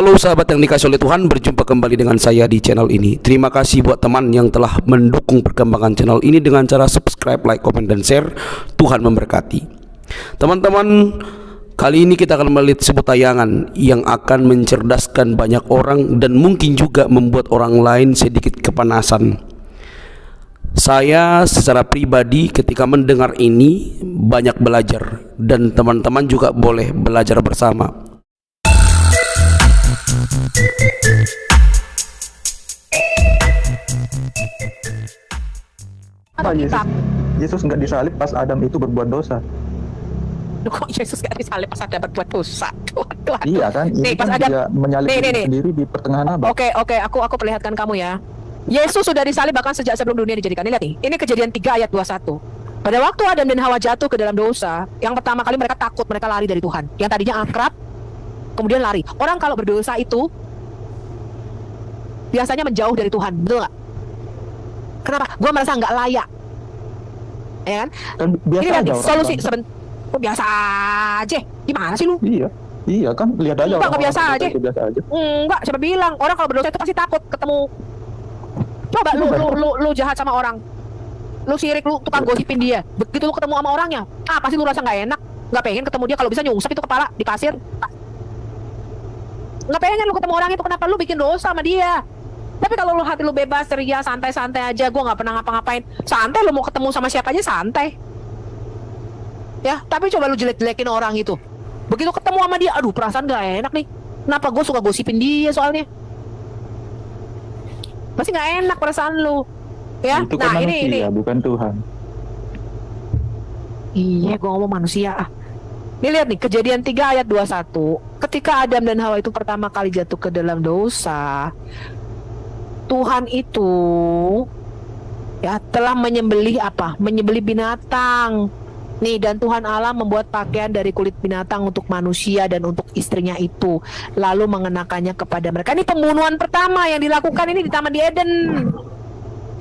Halo sahabat yang dikasih oleh Tuhan, berjumpa kembali dengan saya di channel ini. Terima kasih buat teman yang telah mendukung perkembangan channel ini dengan cara subscribe, like, komen, dan share. Tuhan memberkati. Teman-teman, kali ini kita akan melihat sebuah tayangan yang akan mencerdaskan banyak orang dan mungkin juga membuat orang lain sedikit kepanasan. Saya secara pribadi ketika mendengar ini banyak belajar, dan teman-teman juga boleh belajar bersama. Apa Yesus nggak disalib pas Adam itu berbuat dosa? Kok Yesus nggak disalib pas Adam berbuat dosa? Tuhan. Iya kan? Ini Pas kan Adam dia menyalib nih. sendiri di pertengahan abad. Oke, aku perlihatkan kamu ya. Yesus sudah disalib bahkan sejak sebelum dunia dijadikan. Lihat nih, ini Kejadian 3 ayat 21. Pada waktu Adam dan Hawa jatuh ke dalam dosa, yang pertama kali mereka takut, mereka lari dari Tuhan. Yang tadinya akrab, kemudian lari. Orang kalau berdosa itu biasanya menjauh dari Tuhan, betul nggak? Kenapa? Gua merasa nggak layak, ya kan? Kan biasa Ini lihat aja nih, orang solusi kan. biasa aja. Gimana sih lu? Iya kan, lihat aja Enggak, orang biasa aja. biasa aja. Enggak, siapa bilang? Orang kalau berdosa itu pasti takut ketemu. Coba lu jahat sama orang, lu sirik, lu tukang gosipin dia. Begitu lu ketemu sama orangnya, pasti lu rasa nggak enak, nggak pengen ketemu dia. Kalau bisa nyungsep itu kepala di pasir. Nggak pengen lu ketemu orang itu. Kenapa? Lu bikin dosa sama dia. Tapi kalau lu hati lu bebas, ceria, santai-santai aja, gue nggak pernah ngapa-ngapain, santai, lu mau ketemu sama siapa aja santai. Ya, tapi coba lu jelek-jelekin orang itu. Begitu ketemu sama dia, aduh perasaan nggak enak nih. Kenapa? Gue suka gosipin dia soalnya. Pasti nggak enak perasaan lu. Ya, Itu kan manusia, bukan Tuhan. Iya, gue ngomong manusia. Nih lihat nih, Kejadian 3 ayat 21. Ketika Adam dan Hawa itu pertama kali jatuh ke dalam dosa, Tuhan itu ya telah menyembelih apa? Menyembelih binatang. Nih, dan Tuhan Allah membuat pakaian dari kulit binatang untuk manusia dan untuk istrinya itu, lalu mengenakannya kepada mereka. Ini pembunuhan pertama yang dilakukan ini di Taman di Eden.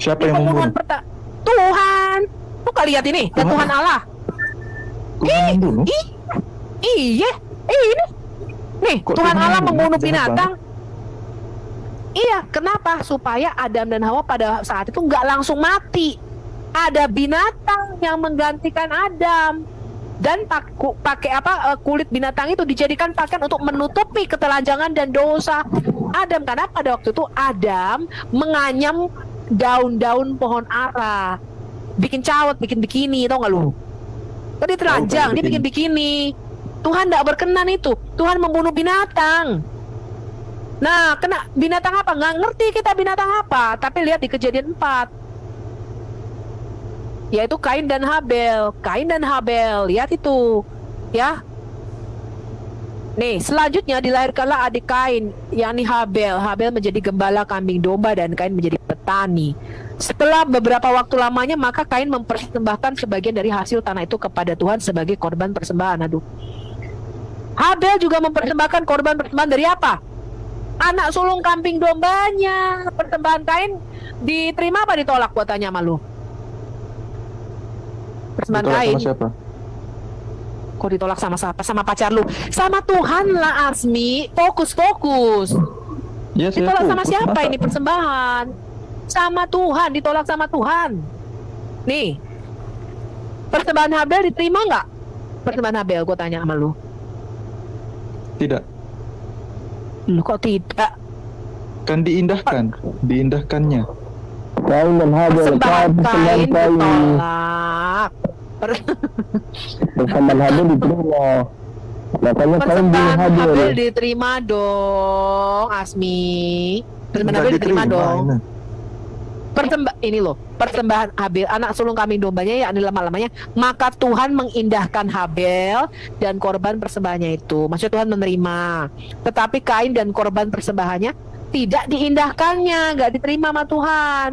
Siapa Ini yang pembunuhan membunuh? Tuhan. Lu kali lihat ini, dan Tuhan Allah. Tuhan membunuh? Iya, ini. Nih, Kok Tuhan Tuhan Allah membunuh? membunuh Jahat binatang. Iya, kenapa? Supaya Adam dan Hawa pada saat itu nggak langsung mati. Ada binatang yang menggantikan Adam. Dan pakai kulit binatang itu dijadikan pakaian untuk menutupi ketelanjangan dan dosa Adam. Karena pada waktu itu Adam menganyam daun-daun pohon ara, bikin cawat, bikin bikini, tau nggak lu? Tadi telanjang, dia bikin bikini. Tuhan tidak berkenan itu. Tuhan membunuh binatang. Nah, kena binatang apa? Nggak ngerti kita binatang apa. Tapi lihat di Kejadian 4, yaitu Kain dan Habel. Kain dan Habel, lihat itu, ya. Nih, selanjutnya dilahirkanlah adik Kain, yakni Habel. Habel menjadi gembala kambing domba dan Kain menjadi petani. Setelah beberapa waktu lamanya, maka Kain mempersembahkan sebagian dari hasil tanah itu kepada Tuhan sebagai korban persembahan. Aduh. Habel juga mempersembahkan korban persembahan dari apa? Anak sulung kambing dombanya. Persembahan Kain diterima apa ditolak? Gua tanya sama lu. Persembahan Ditolak Kain. sama siapa? Kok ditolak sama siapa? Sama pacar lu. Sama Tuhan lah, Asmi. Fokus. Ya, Ditolak sama siapa ini persembahan? Sama Tuhan, ditolak sama Tuhan. Nih, persembahan Habel diterima nggak? Persembahan Habel, gue tanya sama lu. Tidak. Lu kok tidak? Kan diindahkannya. Kain dan Habel, Persembahan Kain Kain. ditolak. Persembahan Habel diterima. Makanya Kain bunuh Persembahan Habel. Habel diterima dong, Asmi. Persembahan Nggak Habel diterima dong. ini. Persembahan Habel, anak sulung kambing dombanya, yakni lama-lamanya, maka Tuhan mengindahkan Habel dan korban persembahannya itu. Maksudnya Tuhan menerima. Tetapi Kain dan korban persembahannya tidak diindahkannya, nggak diterima sama Tuhan.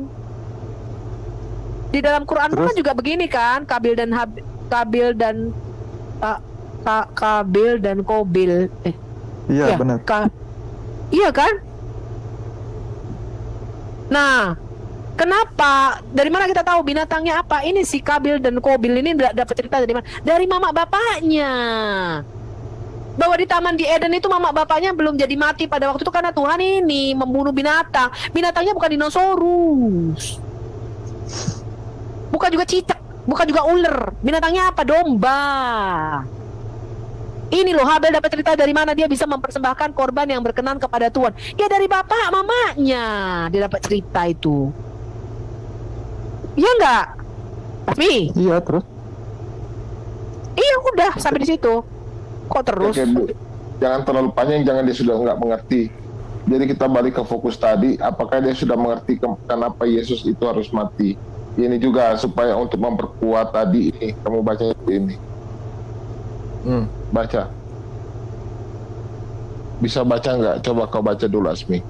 Di dalam Quran kan juga begini kan, Kabil dan Kobil. Iya, benar. Iya kan? Nah, kenapa? Dari mana kita tahu binatangnya apa? Ini si Kabil dan Kobil ini dapat cerita dari mana? Dari mama bapaknya. bahwa di Taman di Eden itu mama bapaknya belum jadi mati pada waktu itu karena Tuhan ini membunuh binatang. Binatangnya bukan dinosaurus, bukan juga cicak, bukan juga ular. Binatangnya apa? Domba. Ini loh, Habel dapat cerita dari mana dia bisa mempersembahkan korban yang berkenan kepada Tuhan. Ya dari bapak mamanya dia dapat cerita itu. Iya enggak? Tapi Iya, terus iya udah sampai di situ. Kok terus? Oke, Bu. Jangan terlalu panjang, jangan dia sudah nggak mengerti. Jadi kita balik ke fokus tadi, apakah dia sudah mengerti kenapa Yesus itu harus mati? Ini juga supaya untuk memperkuat tadi ini, kamu baca ini. Baca. Bisa baca nggak? Coba kau baca dulu, Asmi.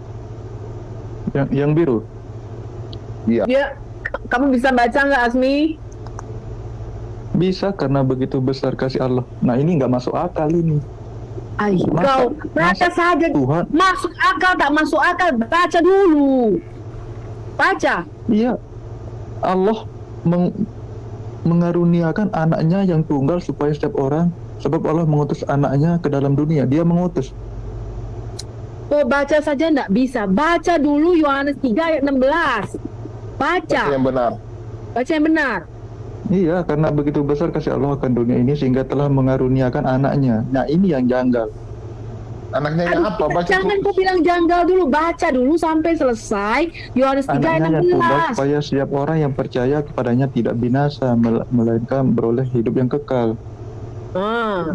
yang biru. Iya. Ya, kamu bisa baca nggak, Asmi? Bisa, karena begitu besar kasih Allah. Nah, ini nggak masuk akal ini. Ay, Masa- kau baca masa saja. Tuhan, Masuk akal tak masuk akal, baca dulu. Baca. iya, Allah mengaruniakan anaknya yang tunggal supaya setiap orang, sebab Allah mengutus anaknya ke dalam dunia. Dia mengutus. Oh, baca saja nggak bisa. Baca dulu Yohanes 3 ayat 16. Baca. Yang benar. Baca yang benar. Iya, karena begitu besar kasih Allah akan dunia ini sehingga telah mengaruniakan anaknya. Nah, ini yang janggal. Anaknya yang apa? Baca jangan dulu. kau bilang janggal dulu. Baca dulu sampai selesai Yohanes 3 ayat Anaknya yang tunggal 16. supaya setiap orang yang percaya kepadanya tidak binasa, melainkan beroleh hidup yang kekal. Ah.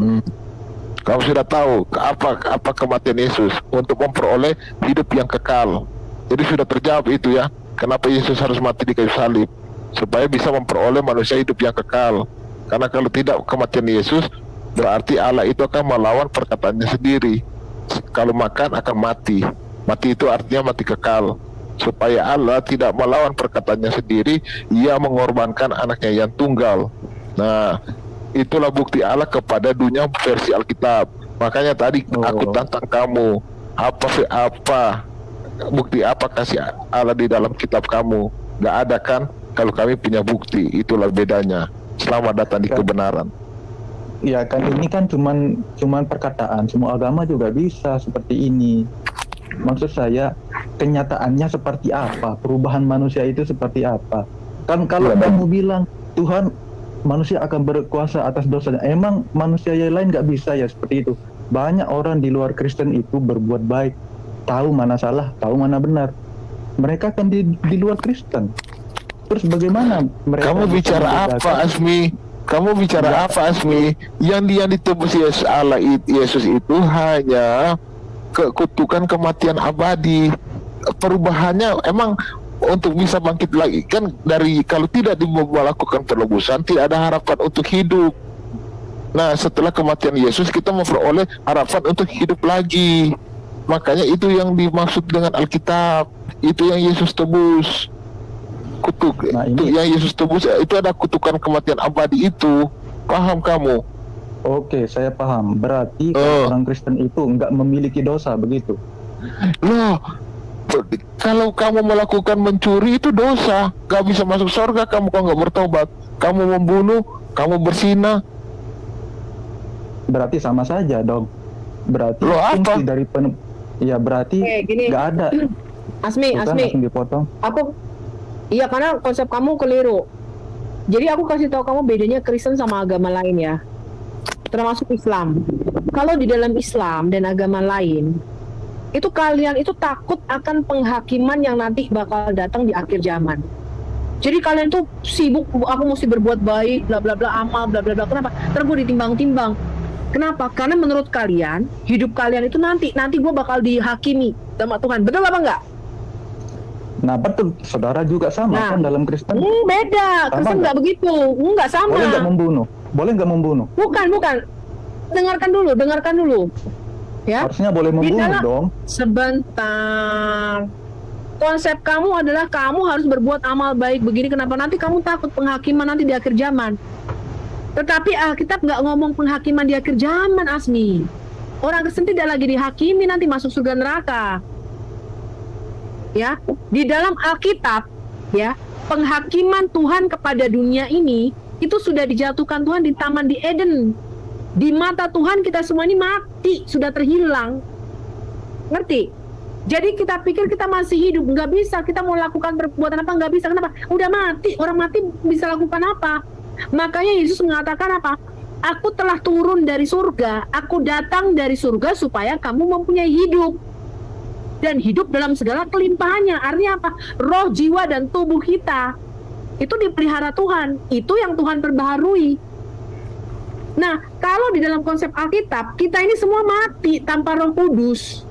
Kamu sudah tahu apa kematian Yesus untuk memperoleh hidup yang kekal. Jadi sudah terjawab itu ya. Kenapa Yesus harus mati di kayu salib? Supaya bisa memperoleh manusia hidup yang kekal. Karena kalau tidak kematian Yesus, berarti Allah itu akan melawan perkataannya sendiri. Kalau makan akan mati. Mati itu artinya mati kekal. Supaya Allah tidak melawan perkataannya sendiri, Ia mengorbankan anaknya yang tunggal. Nah, itulah bukti Allah kepada dunia versi Alkitab. Makanya tadi aku tantang kamu, apa bukti apa kasih Allah di dalam kitab kamu? Gak ada kan? Kalau kami punya bukti, itulah bedanya. Selamat datang di kebenaran. Ya kan, ini kan cuman perkataan. Semua agama juga bisa seperti ini. Maksud saya, kenyataannya seperti apa? Perubahan manusia itu seperti apa? Kan kalau kamu bilang Tuhan, manusia akan berkuasa atas dosanya. Emang manusia yang lain nggak bisa ya seperti itu? Banyak orang di luar Kristen itu berbuat baik, tahu mana salah, tahu mana benar. Mereka kan di luar Kristen. Terus bagaimana mereka? Kamu bicara apa, Asmi? Kamu bicara apa, Asmi? Yang ditebus Yesus Allah Yesus itu hanya kutukan kematian abadi. Perubahannya emang untuk bisa bangkit lagi kan, dari kalau tidak melakukan penebusan tidak ada harapan untuk hidup. Nah, setelah kematian Yesus kita memperoleh harapan untuk hidup lagi. Makanya itu yang dimaksud dengan Alkitab. Itu yang Yesus tebus. Kutuk. Nah, Itu yang Yesus tebus, itu ada kutukan kematian abadi itu. Paham kamu? Oke, saya paham. Berarti orang Kristen itu nggak memiliki dosa, begitu? Loh, kalau kamu melakukan mencuri itu dosa, gak bisa masuk surga kamu kalau nggak bertobat. Kamu membunuh, kamu berzina. Berarti sama saja dong. Berarti Loh, apa? fungsi dari ya berarti Gini. nggak ada. Asmi, Bukan Asmi. langsung dipotong. Iya, karena konsep kamu keliru. Jadi aku kasih tahu kamu bedanya Kristen sama agama lain ya. Termasuk Islam. Kalau di dalam Islam dan agama lain, itu kalian itu takut akan penghakiman yang nanti bakal datang di akhir zaman. Jadi kalian tuh sibuk, aku mesti berbuat baik, bla bla bla, amal, bla bla bla. Kenapa? Terus gue ditimbang-timbang. Kenapa? Karena menurut kalian, hidup kalian itu nanti gue bakal dihakimi sama Tuhan. Betul apa enggak? Nah betul, saudara juga sama kan dalam Kristen. Beda, Sama Kristen nggak? nggak begitu, nggak sama. Boleh nggak membunuh? Boleh nggak membunuh? Bukan. Dengarkan dulu. Ya. Harusnya boleh membunuh dalam- dong. Sebentar. Konsep kamu adalah kamu harus berbuat amal baik begini. Kenapa? Nanti kamu takut penghakiman nanti di akhir zaman. Tetapi Alkitab nggak ngomong penghakiman di akhir zaman, Asmi. Orang Kristen tidak lagi dihakimi nanti masuk surga neraka. Ya, di dalam Alkitab, ya, penghakiman Tuhan kepada dunia ini itu sudah dijatuhkan Tuhan di Taman di Eden. Di mata Tuhan kita semua ini mati, sudah terhilang. Ngerti? Jadi kita pikir kita masih hidup, nggak bisa. Kita mau lakukan perbuatan apa, nggak bisa. Kenapa? Udah mati, orang mati bisa lakukan apa? Makanya Yesus mengatakan apa? Aku telah turun dari surga, aku datang dari surga supaya kamu mempunyai hidup. Dan hidup dalam segala kelimpahannya. Artinya apa? Roh, jiwa, dan tubuh kita itu dipelihara Tuhan. Itu yang Tuhan perbaharui. Nah, kalau di dalam konsep Alkitab, kita ini semua mati tanpa Roh Kudus.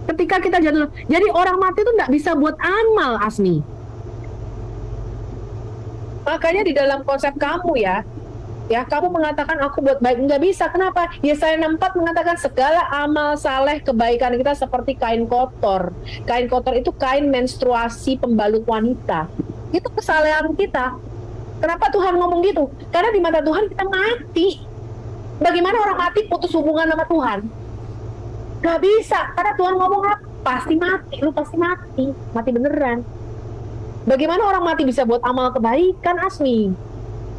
Ketika kita jatuh, jadi orang mati itu nggak bisa buat amal, Asmi. Makanya di dalam konsep kamu ya, kamu mengatakan aku buat baik, nggak bisa. Kenapa? Yesaya 64 mengatakan segala amal saleh kebaikan kita seperti kain kotor. Kain kotor itu kain menstruasi pembalut wanita. Itu kesalehan kita. Kenapa Tuhan ngomong gitu? Karena di mata Tuhan kita mati. Bagaimana orang mati putus hubungan sama Tuhan? Gak bisa, karena Tuhan ngomong apa? Pasti mati, lu pasti mati. Mati beneran. Bagaimana orang mati bisa buat amal kebaikan, Asmi?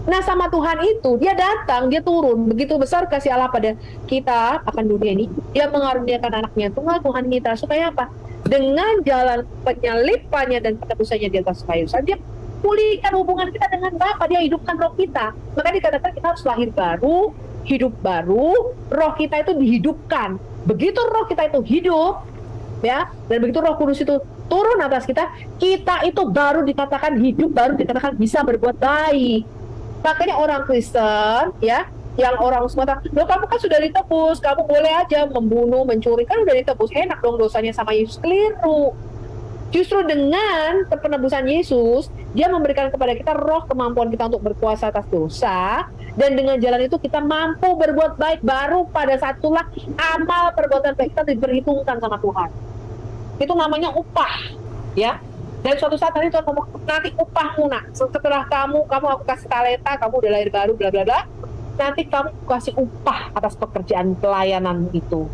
Nah, sama Tuhan itu, dia datang, dia turun. Begitu besar kasih Allah pada kita akan dunia ini. Dia mengaruniakan anaknya tunggal Tuhan kita. Supaya apa? Dengan jalan penyalipannya dan penebusannya di atas kayu salib, dia pulihkan hubungan kita dengan Bapa. Dia hidupkan roh kita. Maka dikatakan kita harus lahir baru, hidup baru, roh kita itu dihidupkan. Begitu roh kita itu hidup, ya, dan begitu Roh Kudus itu turun atas kita, kita itu baru dikatakan hidup, baru dikatakan bisa berbuat baik. Makanya orang Kristen, ya, yang orang semata, loh kamu kan sudah ditebus, kamu boleh aja membunuh, mencuri, kan udah ditebus, enak dong dosanya sama Yesus. Keliru. Justru dengan penebusan Yesus, dia memberikan kepada kita roh kemampuan kita untuk berkuasa atas dosa, dan dengan jalan itu kita mampu berbuat baik. Baru pada saat itulah amal perbuatan baik kita diperhitungkan sama Tuhan. Itu namanya upah, ya. Dan suatu saat nanti Tuhan ngomong, nanti upahmu nak, setelah kamu aku kasih talenta, kamu udah lahir baru, bla bla bla, nanti kamu kasih upah atas pekerjaan pelayanan itu.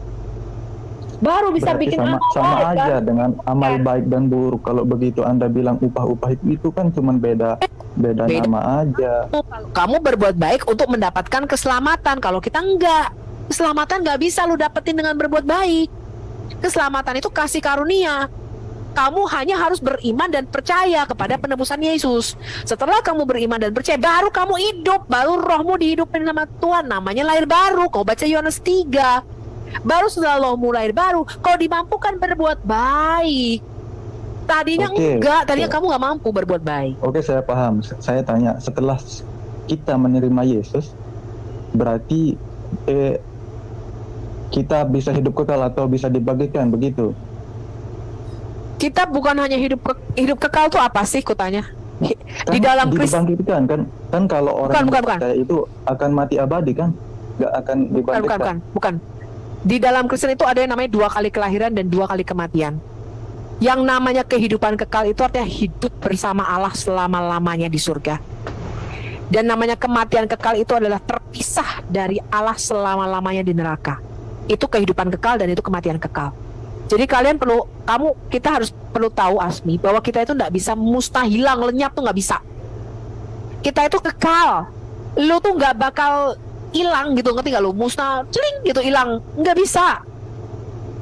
Baru bisa Berarti bikin amal sama baik, aja kan? dengan amal baik dan buruk. Kalau begitu Anda bilang upah-upah itu kan cuma beda nama aja. Kamu berbuat baik untuk mendapatkan keselamatan. Kalau kita enggak, keselamatan nggak bisa lu dapetin dengan berbuat baik. Keselamatan itu kasih karunia. Kamu hanya harus beriman dan percaya kepada penebusan Yesus. Setelah kamu beriman dan percaya, baru kamu hidup, baru rohmu dihidupin sama Tuhan. Namanya lahir baru. Kau baca Yohanes 3. Baru setelah rohmu lahir baru, kau dimampukan berbuat baik. Tadinya enggak, tadinya kamu nggak mampu berbuat baik. Oke, saya paham. Saya tanya, setelah kita menerima Yesus, berarti kita bisa hidup kekal atau bisa dibagikan, begitu? Kita bukan hanya hidup kekal tuh apa sih kutanya? Di dalam Kristus dibangkitkan kan kalau orang bukan. percaya itu akan mati abadi kan? Nggak akan dibangkitkan. Bukan. Di dalam Kristen itu ada yang namanya 2 kali kelahiran dan 2 kali kematian. Yang namanya kehidupan kekal itu artinya hidup bersama Allah selama-lamanya di surga. Dan namanya kematian kekal itu adalah terpisah dari Allah selama-lamanya di neraka. Itu kehidupan kekal dan itu kematian kekal. Jadi kita harus perlu tahu, Asmi, bahwa kita itu nggak bisa mustahilang, lenyap tuh nggak bisa. Kita itu kekal. Lu tuh nggak bakal hilang gitu, ngerti nggak lu? Musnah, celing gitu hilang, nggak bisa.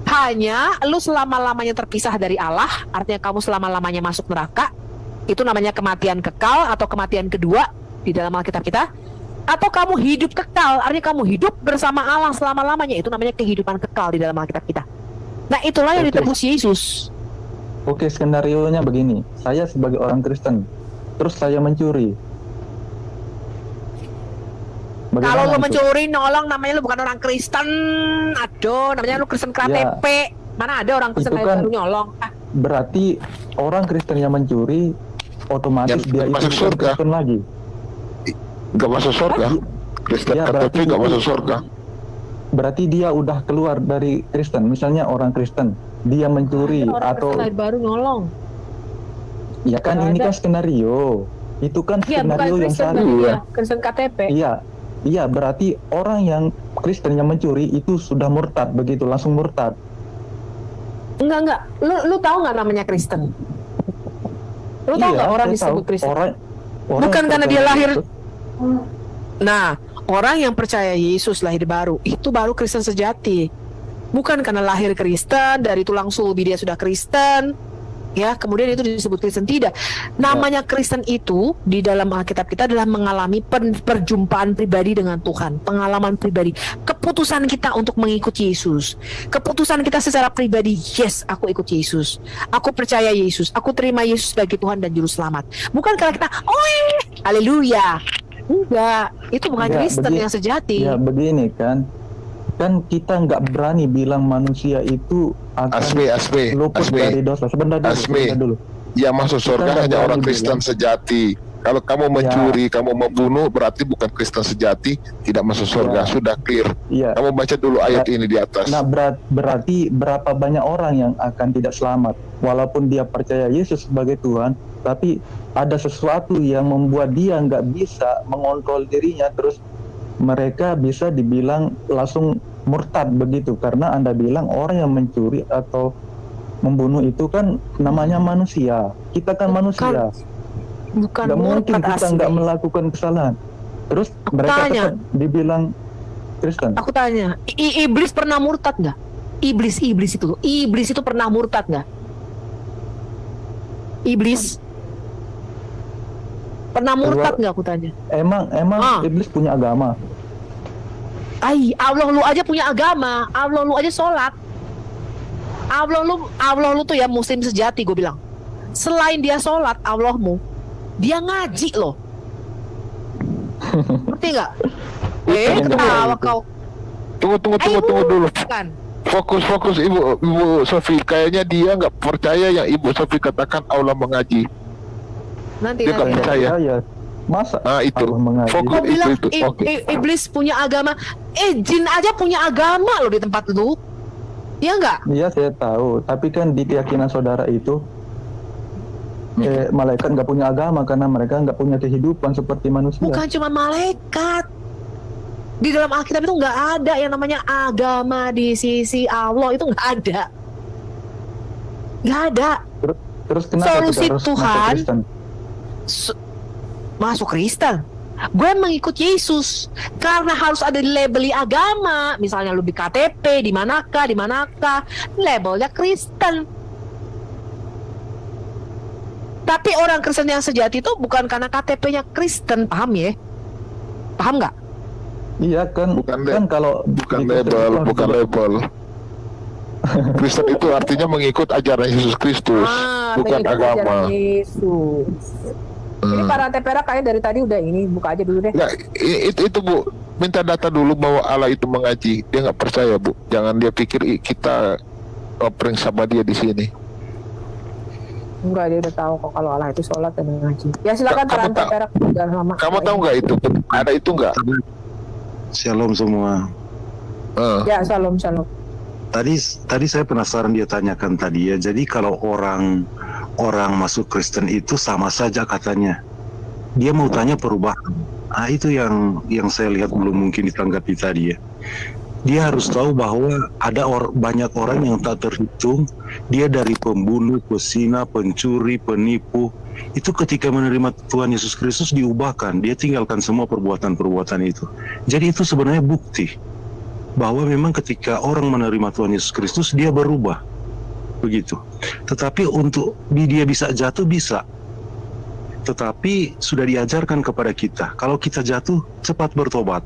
Hanya lu selama-lamanya terpisah dari Allah, artinya kamu selama-lamanya masuk neraka. Itu namanya kematian kekal atau kematian kedua di dalam Alkitab kita. Atau kamu hidup kekal, artinya kamu hidup bersama Allah selama-lamanya. Itu namanya kehidupan kekal di dalam Alkitab kita. Nah, itulah yang ditebus Yesus. Oke, skenarionya begini. Saya sebagai orang Kristen, terus saya mencuri. Kalau lu mencuri, nolong, namanya lu bukan orang Kristen. Aduh, namanya lu Kristen KTP. Mana ada orang Kristen yang baru nyolong? Berarti orang Kristen yang mencuri, otomatis dia itu masuk surga. Kristen lagi. Gak masuk surga. Kristen KTP gak masuk surga. Berarti dia udah keluar dari Kristen. Misalnya orang Kristen, dia mencuri atau Kristen baru nyolong. Ya kan ini kan skenario. Itu kan skenario yang satu ya. Kristen KTP. Iya, berarti orang yang Kristen yang mencuri itu sudah murtad, begitu langsung murtad. Enggak. Lu tahu nggak namanya Kristen? Lu tahu nggak orang disebut Kristen? Orang bukan karena dia lahir. Nah, Orang yang percaya Yesus lahir baru, itu baru Kristen sejati. Bukan karena lahir Kristen, dari tulang sulbi dia sudah Kristen, ya, kemudian itu disebut Kristen. Tidak. Namanya Kristen itu di dalam Alkitab kita adalah mengalami perjumpaan pribadi dengan Tuhan, pengalaman pribadi, keputusan kita untuk mengikuti Yesus, keputusan kita secara pribadi, yes, aku ikut Yesus, aku percaya Yesus, aku terima Yesus sebagai Tuhan dan Juru Selamat. Bukan karena kita, haleluya. Enggak, itu bukan Kristen yang sejati. Ya begini kan kita nggak berani bilang manusia itu akan luput dari dosa. Sebentar dulu. Ya, masuk surga hanya orang Kristen sejati. Kalau kamu mencuri, kamu membunuh, berarti bukan Kristen sejati, tidak masuk surga. Sudah clear. Kamu baca dulu ayat ini di atas. Nah, berarti berapa banyak orang yang akan tidak selamat walaupun dia percaya Yesus sebagai Tuhan, tapi ada sesuatu yang membuat dia nggak bisa mengontrol dirinya, terus mereka bisa dibilang langsung murtad begitu, karena Anda bilang orang yang mencuri atau membunuh itu kan namanya manusia. Kita kan manusia. Bukan nggak mungkin murtad kita nggak melakukan kesalahan. Terus mereka tetap dibilang Kristen. Aku tanya, iblis pernah murtad nggak? Iblis itu pernah murtad nggak? Iblis pernah murtad nggak? Aku tanya. Emang iblis punya agama? Allah lu aja punya agama, Allah lu aja sholat, Allah lu tuh ya muslim sejati, gue bilang. Selain dia sholat, Allahmu, dia ngaji loh. Ngerti nggak? Ketawa kau. Tunggu dulu. Kan? Fokus Ibu Sofi. Kayaknya dia nggak percaya yang Ibu Sofi katakan Allah mengaji. Dia nggak percaya. Masa? Itu. Kau bilang iblis punya agama. Jin aja punya agama loh di tempat lu. Iya nggak? Iya, saya tahu. Tapi kan di keyakinan saudara itu malaikat nggak punya agama karena mereka nggak punya kehidupan seperti manusia. Bukan cuma malaikat. Di dalam Alkitab itu nggak ada yang namanya agama di sisi Allah, itu nggak ada. Nggak ada. Terus kenapa solusi kita harus Tuhan masuk Kristen? Masuk Kristen. Gue mengikut Yesus karena harus ada labeli agama. Misalnya lu di KTP di manakah, labelnya Kristen. Tapi orang Kristen yang sejati itu bukan karena KTP-nya Kristen, paham ya? Paham nggak? Iya kan, bukan label. Kristen itu artinya mengikut ajaran Yesus Kristus, bukan agama. Yesus. Ini para tempera kayaknya dari tadi udah ini, buka aja dulu deh. Nggak, itu Bu, minta data dulu bahwa Allah itu mengaji. Dia nggak percaya Bu, jangan dia pikir kita offering sama dia di sini. Enggak, dia udah tahu kok kalau Allah itu sholat dan ngaji. Ya silakan para tempera udah lama. Kamu tahu nggak itu? Ada itu nggak? Shalom semua. Ya, shalom. Tadi saya penasaran dia tanyakan tadi ya. Jadi kalau orang masuk Kristen itu sama saja katanya. Dia mau tanya perubahan. Itu yang saya lihat belum mungkin ditanggapi tadi ya. Dia harus tahu bahwa ada banyak orang yang tak terhitung. Dia dari pembunuh, pesina, pencuri, penipu. Itu ketika menerima Tuhan Yesus Kristus diubahkan. Dia tinggalkan semua perbuatan-perbuatan itu. Jadi itu sebenarnya bukti bahwa memang ketika orang menerima Tuhan Yesus Kristus, dia berubah. Begitu. Tetapi untuk dia bisa jatuh, bisa. Tetapi sudah diajarkan kepada kita, kalau kita jatuh, cepat bertobat.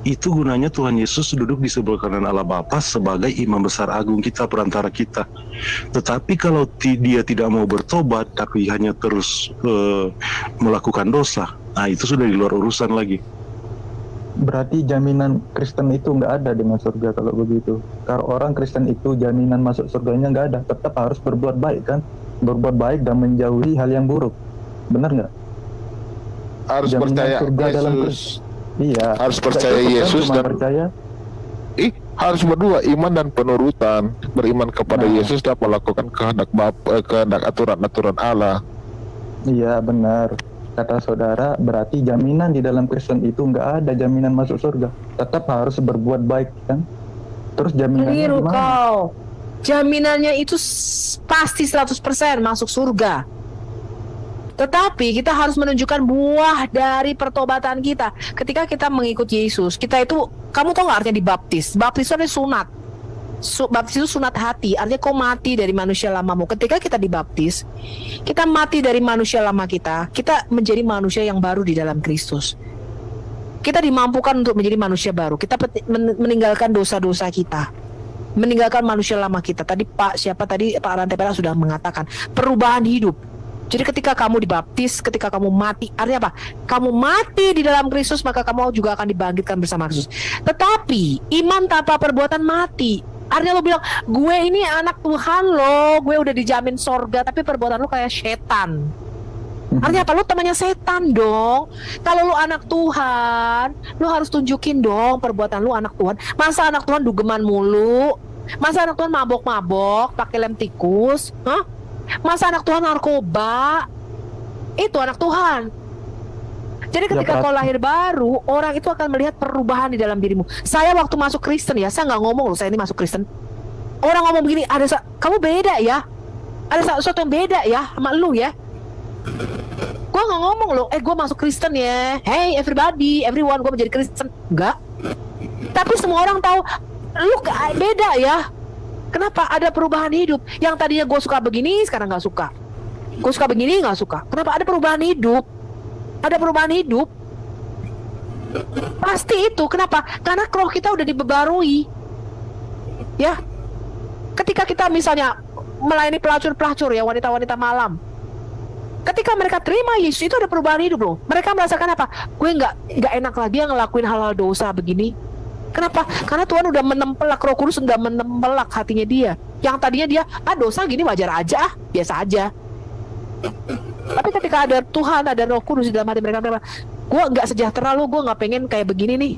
Itu gunanya Tuhan Yesus duduk di sebelah kanan Allah Bapa sebagai imam besar agung kita, perantara kita. Tetapi kalau dia tidak mau bertobat, tapi hanya terus melakukan dosa, itu sudah di luar urusan lagi. Berarti jaminan Kristen itu nggak ada dengan surga kalau begitu. Kalau orang Kristen itu jaminan masuk surganya nggak ada. Tetap harus berbuat baik kan, berbuat baik dan menjauhi hal yang buruk. Benar nggak? Harus jaminan percaya surga Yesus. Dalam iya. Harus percaya Yesus dan percaya. Harus berdua, iman dan penurutan. Beriman kepada Yesus dan melakukan kehendak aturan-aturan Allah. Iya benar. Kata saudara, berarti jaminan di dalam Kristen itu nggak ada jaminan masuk surga. Tetap harus berbuat baik kan. Terus jaminannya Keliru gimana? kau. Jaminannya itu pasti 100% masuk surga. Tetapi kita harus menunjukkan buah dari pertobatan kita. Ketika kita mengikuti Yesus, kita itu, kamu tahu nggak artinya dibaptis? Baptis itu artinya sunat. Baptis itu sunat hati, artinya kau mati dari manusia lamamu. Ketika kita dibaptis, kita mati dari manusia lama kita menjadi manusia yang baru di dalam Kristus. Kita dimampukan untuk menjadi manusia baru. Kita meninggalkan dosa-dosa kita, meninggalkan manusia lama kita. Tadi Pak Rantai Perak sudah mengatakan perubahan hidup. Jadi ketika kamu dibaptis, ketika kamu mati, artinya apa? Kamu mati di dalam Kristus, maka kamu juga akan dibangkitkan bersama Kristus. Tetapi iman tanpa perbuatan mati. Artinya lo bilang, gue ini anak Tuhan lo, gue udah dijamin sorga, tapi perbuatan lo kayak setan. Artinya apa? Lo temannya setan dong. Kalau lo anak Tuhan, lo harus tunjukin dong perbuatan lo anak Tuhan. Masa anak Tuhan dugeman mulu? Masa anak Tuhan mabok-mabok, pakai lem tikus? Hah? Masa anak Tuhan narkoba? Itu anak Tuhan. Jadi ketika kau lahir baru, orang itu akan melihat perubahan di dalam dirimu. Saya waktu masuk Kristen ya, saya nggak ngomong loh saya ini masuk Kristen. Orang ngomong begini, kamu beda ya, ada sesuatu yang beda ya sama lu ya. Gue nggak ngomong loh, gue masuk Kristen ya, hey everybody, everyone, gue menjadi Kristen. Enggak. Tapi semua orang tahu, lu beda ya. Kenapa? Ada perubahan hidup. Yang tadinya gue suka begini, sekarang nggak suka. Gue suka begini, nggak suka. Kenapa? Ada perubahan hidup. Ada perubahan hidup. Pasti itu. Kenapa? Karena roh kita udah dibaharui. Ya. Ketika kita misalnya melayani pelacur-pelacur ya, wanita-wanita malam. Ketika mereka terima Yesus, itu ada perubahan hidup loh. Mereka merasakan apa? Gue nggak enak lagi yang ngelakuin hal-hal dosa begini. Kenapa? Karena Tuhan udah menempelak, Roh Kudus udah menempelak hatinya dia. Yang tadinya dia, dosa gini wajar aja, biasa aja. Tapi ketika ada Tuhan, ada Roh Kudus di dalam hati mereka, gue nggak sejahtera lo, gue nggak pengen kayak begini nih.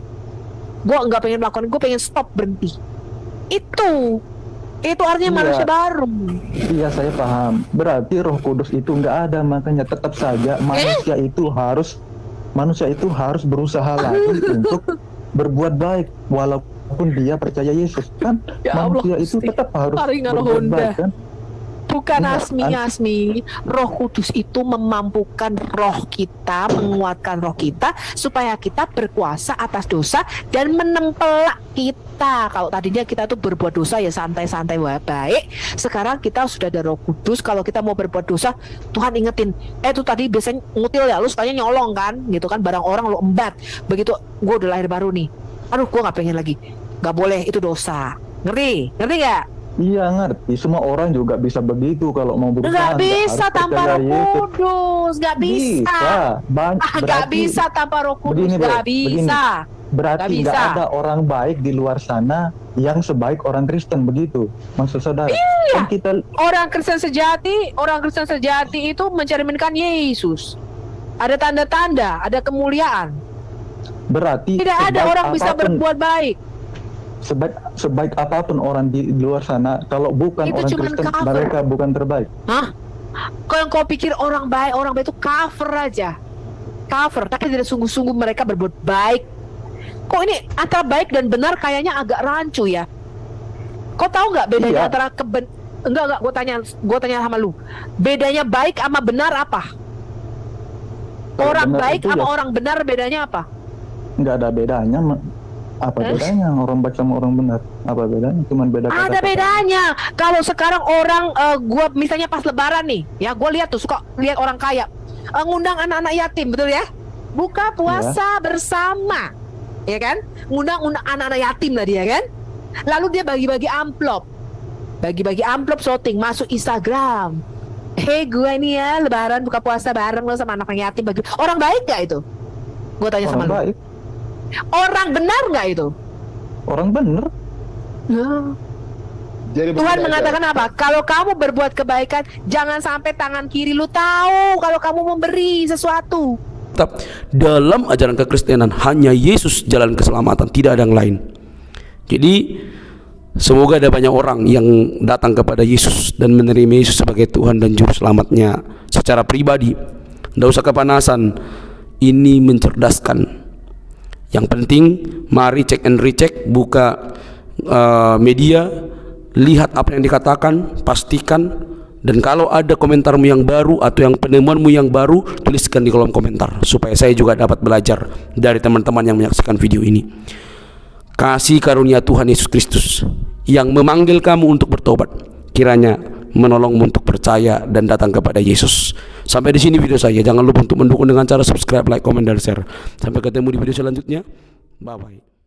Gue nggak pengen melakukan, gue pengen stop, berhenti. Itu artinya manusia baru. Iya, saya paham. Berarti Roh Kudus itu nggak ada, makanya tetap saja manusia itu harus berusaha lagi untuk berbuat baik walaupun dia percaya Yesus kan. Ya manusia Allah, itu tetap harus berbuat baik kan. Bukan Asmi. Roh Kudus itu memampukan roh kita, menguatkan roh kita supaya kita berkuasa atas dosa dan menempelak kita. Kalau tadinya kita tuh berbuat dosa ya santai-santai baik. Sekarang kita sudah ada Roh Kudus. Kalau kita mau berbuat dosa, Tuhan ingetin, tuh tadi biasanya ngutil ya, lu sukanya nyolong kan, gitu kan, barang orang lu embat. Begitu gue udah lahir baru nih, aduh gue nggak pengen lagi, nggak boleh, itu dosa. Ngerti gak? Iya ngerti, semua orang juga bisa begitu kalau mau berusaha. Nggak bisa tanpa Roh Kudus, nggak bisa. Nggak bisa tanpa Roh Kudus, nggak bisa. Berarti nggak ada orang baik di luar sana yang sebaik orang Kristen, begitu maksud saudara? Iya. Kan orang Kristen sejati itu mencerminkan Yesus. Ada tanda-tanda, ada kemuliaan. Berarti tidak ada orang bisa berbuat baik. Sebaik apapun orang di luar sana, kalau bukan itu orang Kristen, mereka bukan terbaik. Hah? Kalau kau pikir orang baik itu cover aja, tapi tidak sungguh-sungguh mereka berbuat baik. Kok ini antara baik dan benar kayaknya agak rancu ya? Kau tahu nggak bedanya antara enggak, gue tanya sama lu, bedanya baik sama benar apa? Orang baik sama orang benar bedanya apa? Nggak ada bedanya. Apa bedanya orang baik sama orang benar? Apa bedanya? Cuman beda kata-kata. Ada bedanya. Kalau sekarang orang, gue misalnya pas lebaran nih, ya gue lihat tuh, suka lihat orang kaya ngundang anak-anak yatim, betul ya? Buka puasa bersama, ya kan? Ngundang anak-anak yatim lah dia kan? Lalu dia bagi-bagi amplop shooting, masuk Instagram. Hey gue nih ya, lebaran buka puasa bareng lo sama anak yatim. Orang baik gak itu? Gue tanya sama lo. Orang benar nggak itu? Orang benar. Jadi Tuhan mengatakan apa? Kalau kamu berbuat kebaikan, jangan sampai tangan kiri lu tahu kalau kamu memberi sesuatu. Tetap dalam ajaran kekristenan hanya Yesus jalan keselamatan, tidak ada yang lain. Jadi semoga ada banyak orang yang datang kepada Yesus dan menerima Yesus sebagai Tuhan dan Juru Selamatnya secara pribadi. Tidak usah kepanasan. Ini mencerdaskan. Yang penting mari cek and recheck, buka media, lihat apa yang dikatakan, pastikan Dan kalau ada komentarmu yang baru atau yang penemuanmu yang baru, tuliskan di kolom komentar supaya saya juga dapat belajar dari teman-teman yang menyaksikan video ini. Kasih karunia Tuhan Yesus Kristus yang memanggil kamu untuk bertobat, kiranya menolongmu untuk percaya dan datang kepada Yesus. Sampai di sini video saya. Jangan lupa untuk mendukung dengan cara subscribe, like, komen, dan share. Sampai ketemu di video selanjutnya. Bye bye.